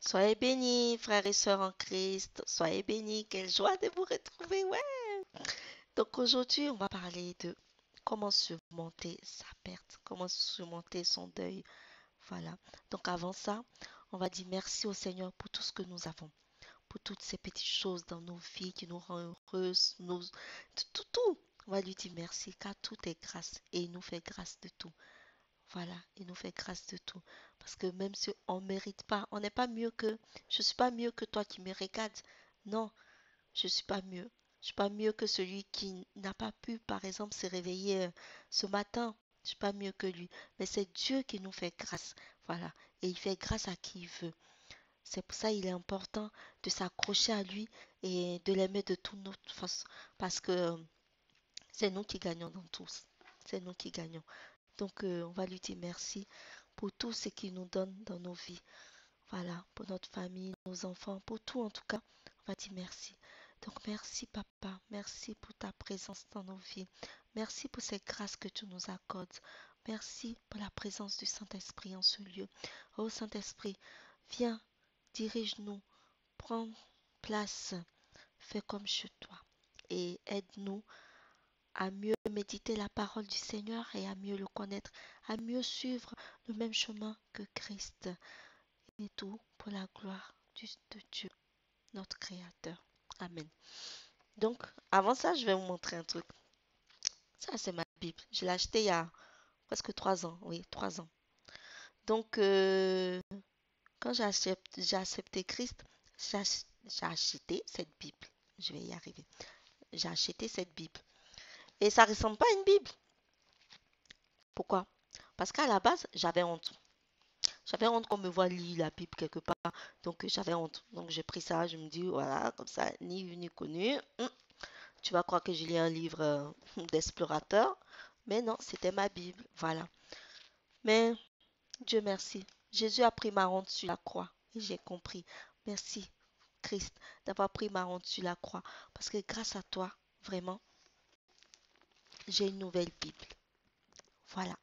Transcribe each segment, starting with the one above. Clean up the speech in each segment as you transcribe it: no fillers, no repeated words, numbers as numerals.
Soyez bénis, frères et sœurs en Christ. Soyez bénis. Quelle joie de vous retrouver. Ouais. Donc aujourd'hui, on va parler de comment surmonter sa perte, comment surmonter son deuil. Voilà. Donc avant ça, on va dire merci au Seigneur pour tout ce que nous avons, pour toutes ces petites choses dans nos vies qui nous rendent heureuses, tout. On va lui dire merci car tout est grâce et il nous fait grâce de tout. Voilà, il nous fait grâce de tout. Parce que même si on ne mérite pas, on n'est pas mieux que, je ne suis pas mieux que toi qui me regardes. Non, je ne suis pas mieux. Je ne suis pas mieux que celui qui n'a pas pu, par exemple, se réveiller ce matin. Je ne suis pas mieux que lui. Mais c'est Dieu qui nous fait grâce. Voilà. Et il fait grâce à qui il veut. C'est pour ça qu'il est important de s'accrocher à lui et de l'aimer de toute notre façon. Parce que c'est nous qui gagnons dans tous. C'est nous qui gagnons. Donc, on va lui dire merci pour tout ce qu'il nous donne dans nos vies. Voilà, pour notre famille, nos enfants, pour tout en tout cas. On va dire merci. Donc, merci papa, merci pour ta présence dans nos vies. Merci pour ces grâces que tu nous accordes. Merci pour la présence du Saint-Esprit en ce lieu. Oh Saint-Esprit, viens, dirige-nous, prends place, fais comme chez toi et aide-nous à mieux méditer la parole du Seigneur et à mieux le connaître, à mieux suivre le même chemin que Christ. Et tout pour la gloire de Dieu, notre Créateur. Amen. Donc, avant ça, je vais vous montrer un truc. Ça, c'est ma Bible. Je l'ai acheté il y a presque 3 ans. Oui, 3 ans. Donc, quand j'ai accepté Christ, j'ai acheté cette Bible. Je vais y arriver. J'ai acheté cette Bible. Et ça ne ressemble pas à une Bible. Pourquoi? Parce qu'à la base, j'avais honte. J'avais honte qu'on me voit lire la Bible quelque part. Donc, j'avais honte. Donc, j'ai pris ça. Je me dis, voilà, comme ça, ni vu ni connu. Tu vas croire que je lis un livre d'explorateur. Mais non, c'était ma Bible. Voilà. Mais, Dieu merci. Jésus a pris ma honte sur la croix. Et j'ai compris. Merci, Christ, d'avoir pris ma honte sur la croix. Parce que grâce à toi, vraiment, j'ai une nouvelle Bible. Voilà,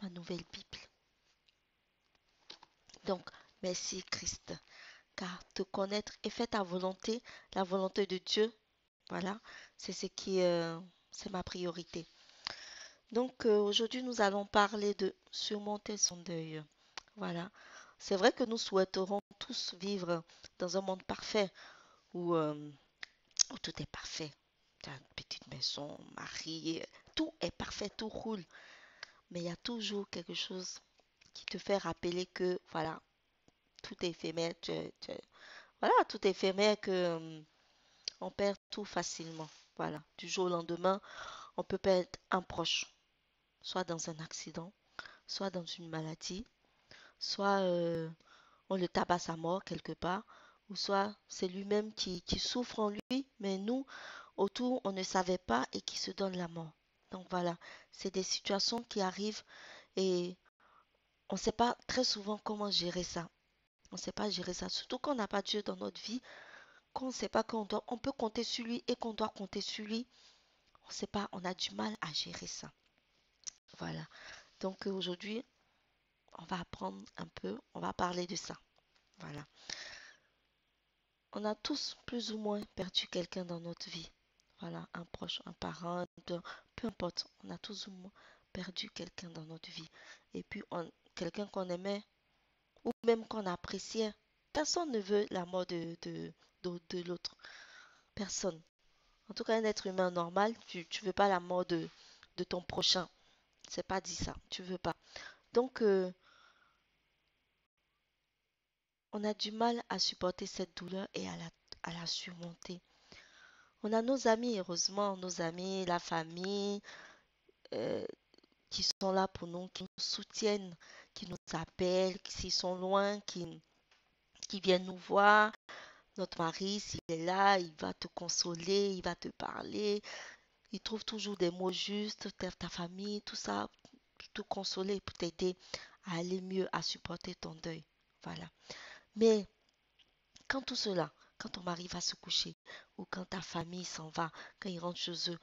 ma nouvelle Bible. Donc, merci, Christ. Car te connaître et faire ta volonté, la volonté de Dieu, voilà, c'est ce qui, c'est ma priorité. Donc aujourd'hui, nous allons parler de surmonter son deuil. Voilà, c'est vrai que nous souhaiterons tous vivre dans un monde parfait où tout est parfait. Tu as une petite maison, mari, tout est parfait, tout roule. Mais il y a toujours quelque chose qui te fait rappeler que, voilà, tout est éphémère. Voilà, tout est éphémère que on perd tout facilement. Voilà, du jour au lendemain, on peut perdre un proche, soit dans un accident, soit dans une maladie, soit on le tabasse à mort quelque part, ou soit c'est lui-même qui souffre en lui, mais nous, autour, on ne savait pas et qui se donne la mort. Donc voilà, c'est des situations qui arrivent et on ne sait pas très souvent comment gérer ça. On ne sait pas gérer ça, surtout quand on n'a pas Dieu dans notre vie, qu'on ne sait pas on peut compter sur lui et qu'on doit compter sur lui. On ne sait pas, on a du mal à gérer ça. Voilà. Donc aujourd'hui, on va apprendre un peu, on va parler de ça. Voilà. On a tous plus ou moins perdu quelqu'un dans notre vie. Voilà, un proche, un parent, peu importe, on a tous ou moins perdu quelqu'un dans notre vie. Et puis, quelqu'un qu'on aimait ou même qu'on appréciait. Personne ne veut la mort de l'autre. Personne. En tout cas, un être humain normal, tu ne veux pas la mort de ton prochain. C'est pas dit ça. Tu veux pas. Donc, on a du mal à supporter cette douleur et à la surmonter. On a nos amis, heureusement, nos amis, la famille, euh, qui sont là pour nous, qui nous soutiennent, qui nous appellent, s'ils sont loin, qui viennent nous voir. Notre mari, s'il est là, il va te consoler, il va te parler, il trouve toujours des mots justes, ta famille, tout ça, pour te consoler, pour t'aider à aller mieux, à supporter ton deuil. Voilà. Mais quand tout cela, quand ton mari va se coucher, ou quand ta famille s'en va, quand ils rentrent chez eux,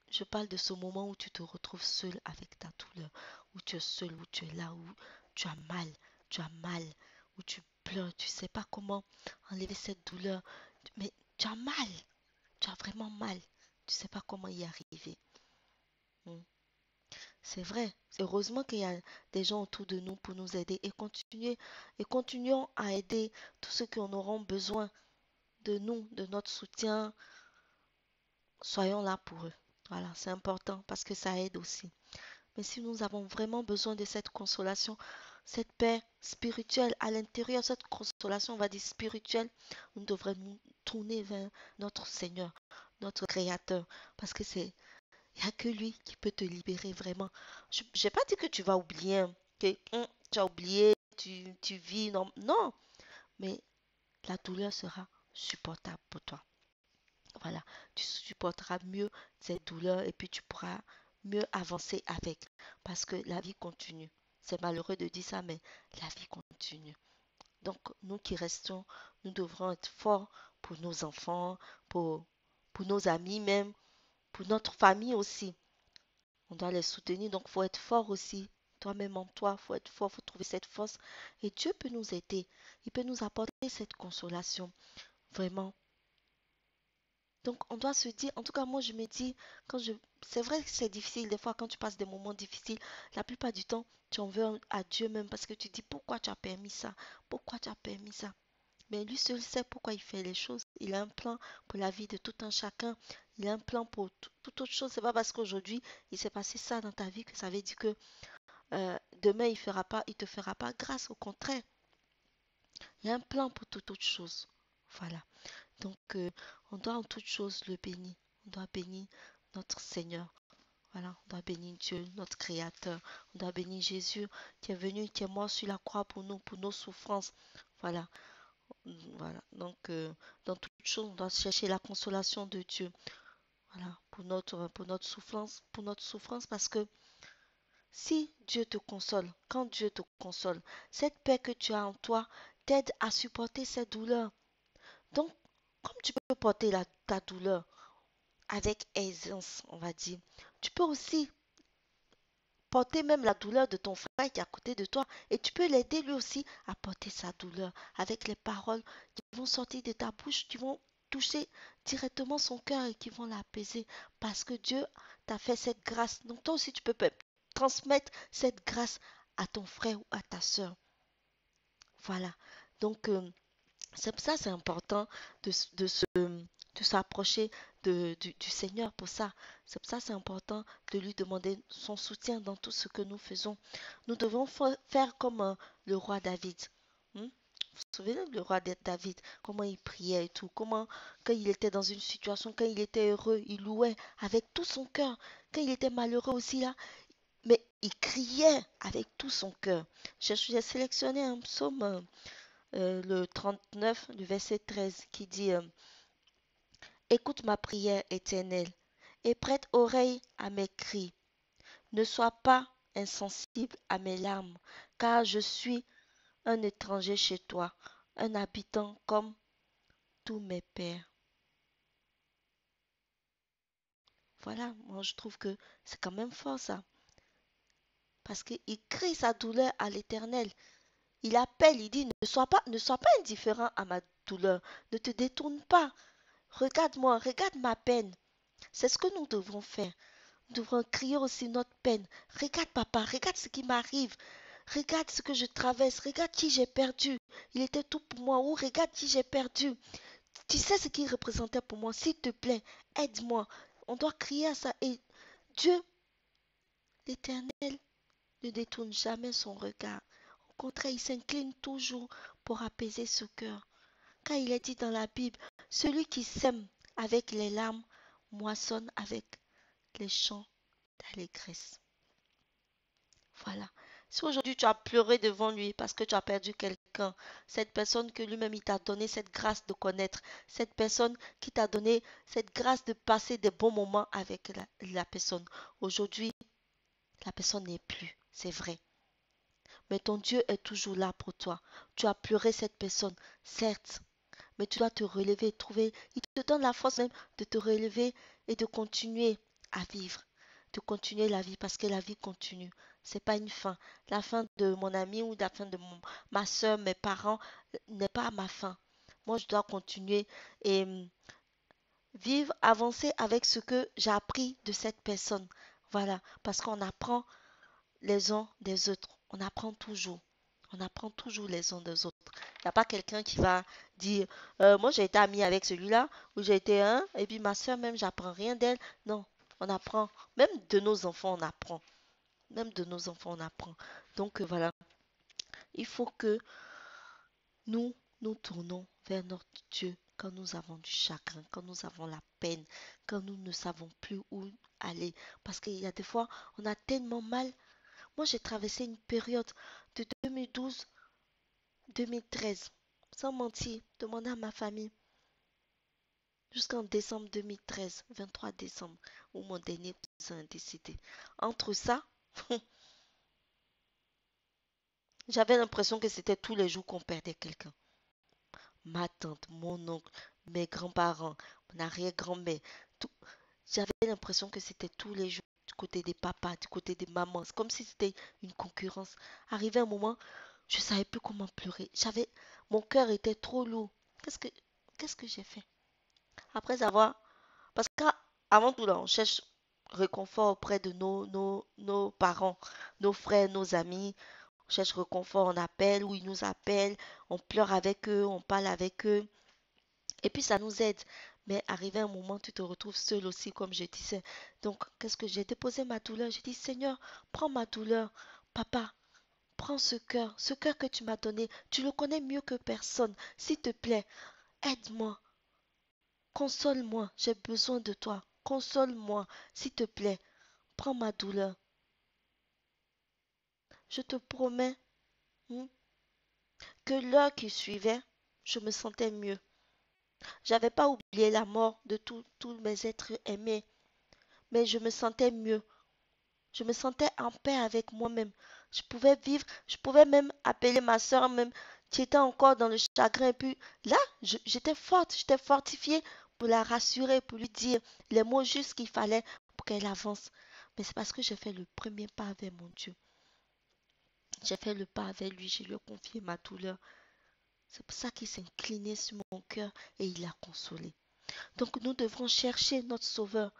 je parle de ce moment où tu te retrouves seul avec ta douleur, où tu es seul, où tu es là, où tu as mal, où tu pleures douleur, tu ne sais pas comment enlever cette douleur, mais tu as mal, tu as vraiment mal, tu ne sais pas comment y arriver. Hmm. C'est vrai. Heureusement qu'il y a des gens autour de nous pour nous aider et continuons à aider tous ceux qui en auront besoin de nous, de notre soutien. Soyons là pour eux. Voilà, c'est important parce que ça aide aussi. Mais si nous avons vraiment besoin de cette consolation, cette paix spirituelle à l'intérieur, cette consolation, on va dire spirituelle, nous devrons nous tourner vers notre Seigneur, notre Créateur, parce que il n'y a que lui qui peut te libérer vraiment. Je n'ai pas dit que tu vas oublier, hein, que tu as oublié, tu vis, non, non, mais la douleur sera supportable pour toi. Voilà, tu supporteras mieux cette douleur et puis tu pourras mieux avancer avec parce que la vie continue. C'est malheureux de dire ça, mais la vie continue. Donc, nous qui restons, nous devrons être forts pour nos enfants, pour, pour nos amis même, pour notre famille aussi. On doit les soutenir, donc il faut être fort aussi. Toi-même en toi, il faut être fort, il faut trouver cette force. Et Dieu peut nous aider. Il peut nous apporter cette consolation. Vraiment. Donc, on doit se dire, en tout cas, moi, je me dis, c'est vrai que c'est difficile, des fois, quand tu passes des moments difficiles, la plupart du temps, tu en veux à Dieu même parce que tu dis, pourquoi tu as permis ça? Pourquoi tu as permis ça? Mais lui seul sait pourquoi il fait les choses. Il a un plan pour la vie de tout un chacun. Il a un plan pour toute autre chose. C'est pas parce qu'aujourd'hui, il s'est passé ça dans ta vie que ça veut dire que demain, il te fera pas grâce. Au contraire, il y a un plan pour toute autre chose. Voilà. Donc, on doit en toute chose le bénir. On doit bénir notre Seigneur. Voilà, on doit bénir Dieu, notre Créateur. On doit bénir Jésus qui est venu, qui est mort sur la croix pour nous, pour nos souffrances. Voilà, voilà. Donc, dans toute chose, on doit chercher la consolation de Dieu. Voilà, pour notre souffrance, parce que si Dieu te console, quand Dieu te console, cette paix que tu as en toi t'aide à supporter cette douleur. Donc, comme tu peux porter ta douleur avec aisance, on va dire, tu peux aussi porter même la douleur de ton frère qui est à côté de toi et tu peux l'aider lui aussi à porter sa douleur avec les paroles qui vont sortir de ta bouche, qui vont toucher directement son cœur et qui vont l'apaiser parce que Dieu t'a fait cette grâce. Donc toi aussi tu peux transmettre cette grâce à ton frère ou à ta soeur. Voilà. Donc c'est pour ça c'est important de, de s'approcher du Seigneur pour ça. C'est pour ça c'est important de lui demander son soutien dans tout ce que nous faisons. Nous devons faire comme le roi David. Hmm? Vous vous souvenez le roi David, comment il priait et tout, comment quand il était dans une situation, quand il était heureux, il louait avec tout son cœur. Quand il était malheureux aussi là, mais il criait avec tout son cœur. J'ai sélectionné un psaume le 39, le verset 13, qui dit écoute ma prière éternelle et prête oreille à mes cris. Ne sois pas insensible à mes larmes, car je suis un étranger chez toi, un habitant comme tous mes pères. Voilà, moi je trouve que c'est quand même fort ça, parce qu'il crie sa douleur à l'Éternel. Il appelle, il dit ne sois pas indifférent à ma douleur, ne te détourne pas. Regarde-moi, regarde ma peine. C'est ce que nous devons faire. Nous devons crier aussi notre peine. Regarde papa, regarde ce qui m'arrive. Regarde ce que je traverse. Regarde qui j'ai perdu. Il était tout pour moi. Ou regarde qui j'ai perdu. Tu sais ce qu'il représentait pour moi. S'il te plaît, aide-moi. On doit crier à ça. Et Dieu, l'Éternel, ne détourne jamais son regard. Au contraire, il s'incline toujours pour apaiser ce cœur. Car il est dit dans la Bible, celui qui sème avec les larmes moissonne avec les chants d'allégresse. Voilà. Si aujourd'hui tu as pleuré devant lui parce que tu as perdu quelqu'un, cette personne que lui-même il t'a donné cette grâce de connaître, cette personne qui t'a donné cette grâce de passer des bons moments avec la personne. Aujourd'hui, la personne n'est plus, c'est vrai. Mais ton Dieu est toujours là pour toi. Tu as pleuré cette personne, certes, mais tu dois te relever, trouver. Il te donne la force même de te relever et de continuer à vivre, de continuer la vie parce que la vie continue. C'est pas une fin. La fin de mon ami ou la fin de ma soeur, mes parents, n'est pas ma fin. Moi, je dois continuer et vivre, avancer avec ce que j'ai appris de cette personne. Voilà, parce qu'on apprend les uns des autres. On apprend toujours. On apprend toujours les uns des autres. Il n'y a pas quelqu'un qui va dire, moi j'ai été amie avec celui-là, ou j'ai été un, et puis ma soeur même, j'apprends rien d'elle. Non, on apprend. Même de nos enfants, on apprend. Même de nos enfants, on apprend. Donc voilà, il faut que nous nous tournons vers notre Dieu quand nous avons du chagrin, quand nous avons la peine, quand nous ne savons plus où aller. Parce qu'il y a des fois, on a tellement mal. Moi, j'ai traversé une période de 2012-2013, sans mentir, demander à ma famille, jusqu'en décembre 2013, 23 décembre, où mon dernier cousin est décédé. Entre ça, j'avais l'impression que c'était tous les jours qu'on perdait quelqu'un. Ma tante, mon oncle, mes grands-parents, mon arrière-grand-mère, tout. J'avais l'impression que c'était tous les jours du côté des papas, du côté des mamans. C'est comme si c'était une concurrence. Arrivé un moment, je savais plus comment pleurer. Mon cœur était trop lourd. Qu'est-ce que, qu'est-ce que j'ai fait? Après avoir, parce qu'avant tout là, on cherche réconfort auprès de nos parents, nos frères, nos amis. On cherche réconfort, on appelle ou ils nous appellent, on pleure avec eux, on parle avec eux. Et puis ça nous aide. Mais arrivé un moment, tu te retrouves seul aussi, comme je disais. Donc, qu'est-ce que j'ai déposé ma douleur? J'ai dit, Seigneur, prends ma douleur. Papa, prends ce cœur que tu m'as donné. Tu le connais mieux que personne. S'il te plaît, aide-moi. Console-moi. J'ai besoin de toi. Console-moi. S'il te plaît, prends ma douleur. Je te promets hmm, que l'heure qui suivait, je me sentais mieux. J'avais pas oublié la mort de tous mes êtres aimés, mais je me sentais mieux. Je me sentais en paix avec moi-même. Je pouvais vivre, je pouvais même appeler ma soeur même qui était encore dans le chagrin. Et puis là, j'étais forte, j'étais fortifiée pour la rassurer, pour lui dire les mots justes qu'il fallait pour qu'elle avance. Mais c'est parce que j'ai fait le premier pas avec mon Dieu. J'ai fait le pas avec lui, je lui ai confié ma douleur. C'est pour ça qu'il s'est incliné sur mon cœur et il l'a consolé. Donc nous devrons chercher notre Sauveur.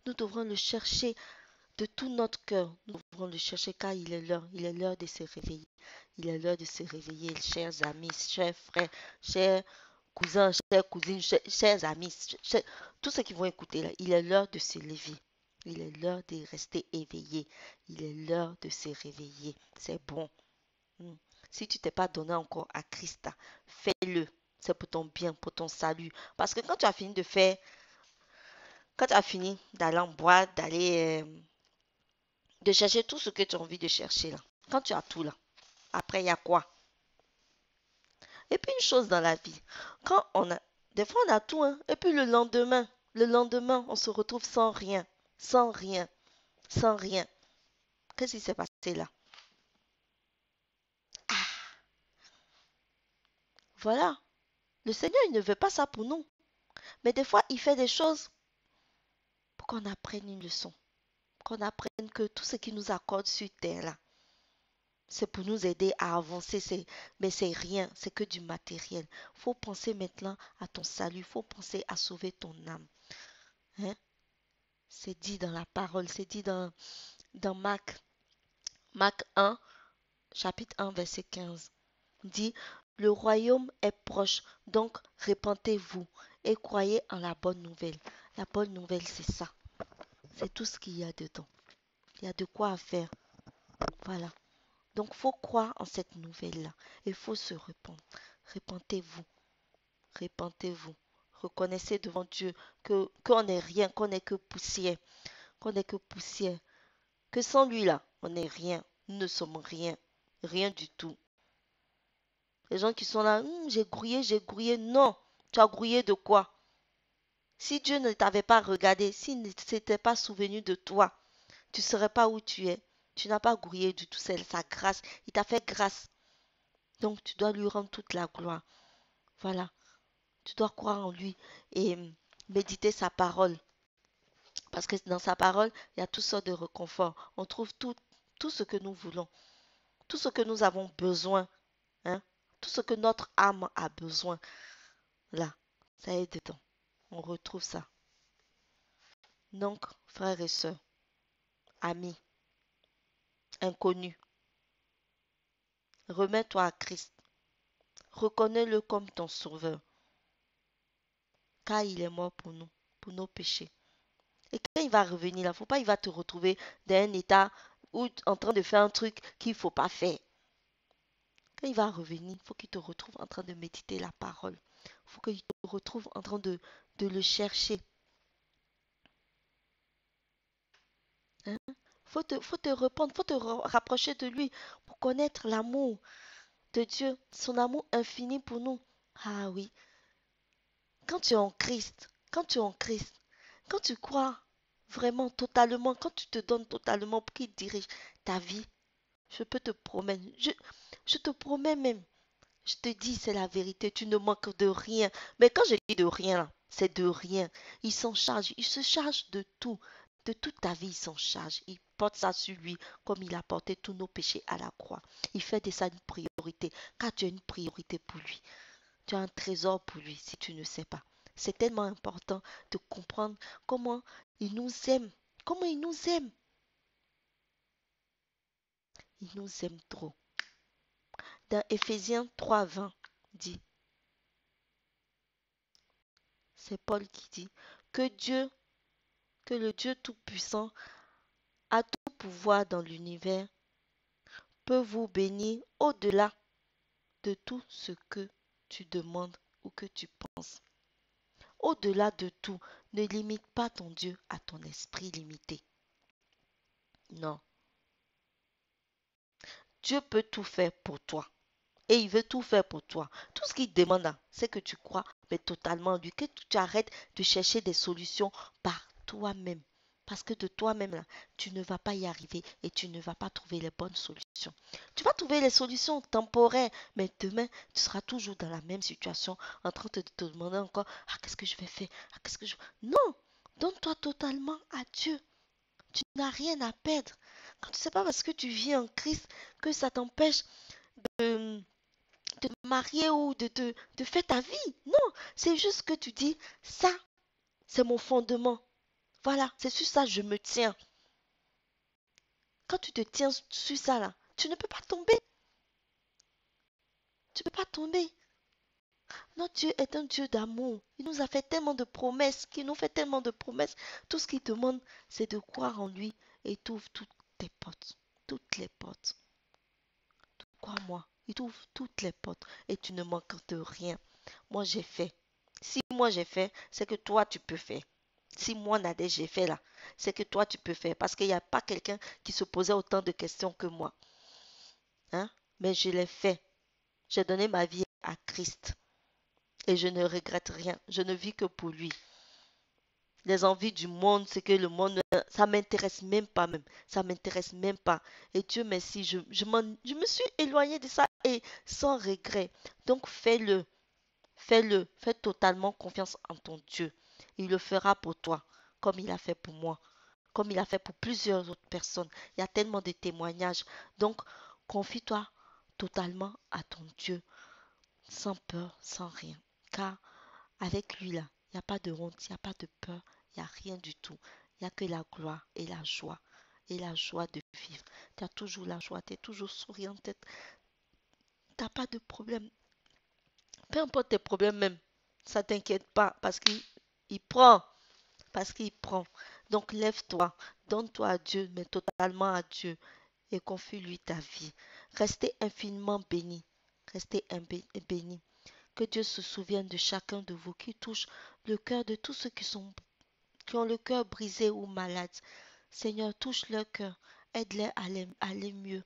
Nous devrons le chercher de tout notre cœur. Nous devrons le chercher car il est l'heure de se réveiller. Il est l'heure de se réveiller, chers amis, chers frères, chers cousins, chères cousines, chers amis, tous ceux qui vont écouter là. Il est l'heure de se lever. Il est l'heure de rester éveillé. Il est l'heure de se réveiller. C'est bon. Hmm. Si tu t'es pas donné encore à Christ, fais-le. C'est pour ton bien, pour ton salut. Parce que quand tu as fini de faire, quand tu as fini d'aller en boîte, de chercher tout ce que tu as envie de chercher là. Quand tu as tout là, après il y a quoi? Et puis une chose dans la vie, quand on a, des fois on a tout, hein, et puis le lendemain, on se retrouve sans rien, sans rien, sans rien. Qu'est-ce qui s'est passé là? Ah, voilà. Le Seigneur, il ne veut pas ça pour nous. Mais des fois, il fait des choses pour qu'on apprenne une leçon. Qu'on apprenne que tout ce qu'il nous accorde sur terre là, c'est pour nous aider à avancer, mais c'est rien, c'est que du matériel. Faut penser maintenant à ton salut, faut penser à sauver ton âme. Hein? C'est dit dans la parole, c'est dit dans Marc 1, chapitre 1, verset 15. Dit, le royaume est proche, donc répentez-vous et croyez en la bonne nouvelle. La bonne nouvelle, c'est ça. C'est tout ce qu'il y a dedans. Il y a de quoi faire. Voilà. Donc, faut croire en cette nouvelle-là. Il faut se répandre. Répentez-vous. Répentez-vous. Reconnaissez devant Dieu que qu'on n'est rien, qu'on n'est que poussière. Qu'on n'est que poussière. Que sans lui, là, on n'est rien. Nous ne sommes rien. Rien du tout. Les gens qui sont là, j'ai grouillé. Non. Tu as grouillé de quoi? Si Dieu ne t'avait pas regardé, s'il ne s'était pas souvenu de toi, tu ne serais pas où tu es. Tu n'as pas grouillé du tout. C'est sa grâce. Il t'a fait grâce. Donc, tu dois lui rendre toute la gloire. Voilà. Tu dois croire en lui et méditer sa parole. Parce que dans sa parole, il y a toutes sortes de réconfort. On trouve tout, tout ce que nous voulons, tout ce que nous avons besoin, hein, tout ce que notre âme a besoin, là, ça est dedans. On retrouve ça. Donc, frères et sœurs, amis, inconnus, remets-toi à Christ. Reconnais-le comme ton sauveur, car il est mort pour nos péchés. Et quand il va revenir, là, faut pas, il va te retrouver dans un état où en train de faire un truc qu'il faut pas faire. Quand il va revenir, il faut qu'il te retrouve en train de méditer la parole. Il faut qu'il te retrouve en train de le chercher. Hein? Faut te répondre, faut te rapprocher de lui pour connaître l'amour de Dieu, son amour infini pour nous. Ah oui, quand tu es en Christ, quand tu es en Christ, quand tu crois vraiment totalement, quand tu te donnes totalement pour qu'il dirige ta vie, je peux te promettre, je te promets même, je te dis, c'est la vérité, tu ne manques de rien. Mais quand je dis de rien, là, c'est de rien. Il s'en charge, il se charge de toute ta vie, il s'en charge. Il porte ça sur lui, comme il a porté tous nos péchés à la croix. Il fait de ça une priorité, car tu as une priorité pour lui. Tu as un trésor pour lui, si tu ne sais pas. C'est tellement important de comprendre comment il nous aime. Comment il nous aime. Il nous aime trop. Dans Éphésiens 3:20, dit, c'est Paul qui dit, que Dieu, que le Dieu Tout-Puissant a tout pouvoir dans l'univers, peut vous bénir au-delà de tout ce que tu demandes ou que tu penses. Au-delà de tout, ne limite pas ton Dieu à ton esprit limité. Non, Dieu peut tout faire pour toi. Et il veut tout faire pour toi. Tout ce qu'il demande, là, c'est que tu crois, mais totalement en lui, que tu arrêtes de chercher des solutions par toi-même. Parce que de toi-même, là, tu ne vas pas y arriver et tu ne vas pas trouver les bonnes solutions. Tu vas trouver les solutions temporaires, mais demain, tu seras toujours dans la même situation, en train de te demander encore, ah, qu'est-ce que je vais faire? Ah, qu'est-ce que je... Non! Donne-toi totalement à Dieu. Tu n'as rien à perdre. Quand tu sais pas parce que tu vis en Christ que ça t'empêche de te marier ou de faire ta vie. Non, c'est juste que tu dis, ça, c'est mon fondement. Voilà, c'est sur ça que je me tiens. Quand tu te tiens sur ça, là, tu ne peux pas tomber. Tu ne peux pas tomber. Notre Dieu est un Dieu d'amour. Il nous a fait tellement de promesses, qu'il nous fait tellement de promesses. Tout ce qu'il demande, c'est de croire en lui et il t'ouvre toutes tes portes. Toutes les portes. Crois-moi, il t'ouvre toutes les portes et tu ne manques de rien. Moi, j'ai fait. Si moi j'ai fait, c'est que toi tu peux faire. Si moi Nadège j'ai fait là, c'est que toi tu peux faire. Parce qu'il n'y a pas quelqu'un qui se posait autant de questions que moi. Hein? Mais je l'ai fait. J'ai donné ma vie à Christ. Et je ne regrette rien. Je ne vis que pour lui. Les envies du monde, c'est que le monde, ça m'intéresse même pas même. Ça m'intéresse même pas. Et Dieu merci, je me suis éloignée de ça et sans regret. Donc fais-le. Fais-le, fais totalement confiance en ton Dieu. Il le fera pour toi, comme il a fait pour moi, comme il a fait pour plusieurs autres personnes. Il y a tellement de témoignages. Donc, confie-toi totalement à ton Dieu, sans peur, sans rien. Car avec lui, là, il n'y a pas de honte, il n'y a pas de peur, il n'y a rien du tout. Il n'y a que la gloire et la joie. Et la joie de vivre. Tu as toujours la joie, tu es toujours souriante, tu n'as pas de problème. Peu importe tes problèmes même, ça t'inquiète pas parce qu'il prend, parce qu'il prend. Donc lève-toi, donne-toi à Dieu, mais totalement à Dieu et confie-lui ta vie. Restez infiniment bénis, restez bénis. Que Dieu se souvienne de chacun de vous qui touche le cœur de tous ceux qui ont le cœur brisé ou malade. Seigneur, touche leur cœur, aide-les à aller mieux.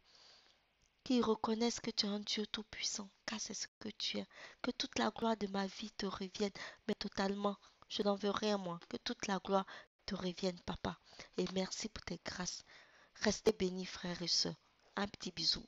Qu'ils reconnaissent que tu es un Dieu tout-puissant, car c'est ce que tu es. Que toute la gloire de ma vie te revienne, mais totalement. Je n'en veux rien, moi. Que toute la gloire te revienne, papa. Et merci pour tes grâces. Restez bénis, frères et sœurs. Un petit bisou.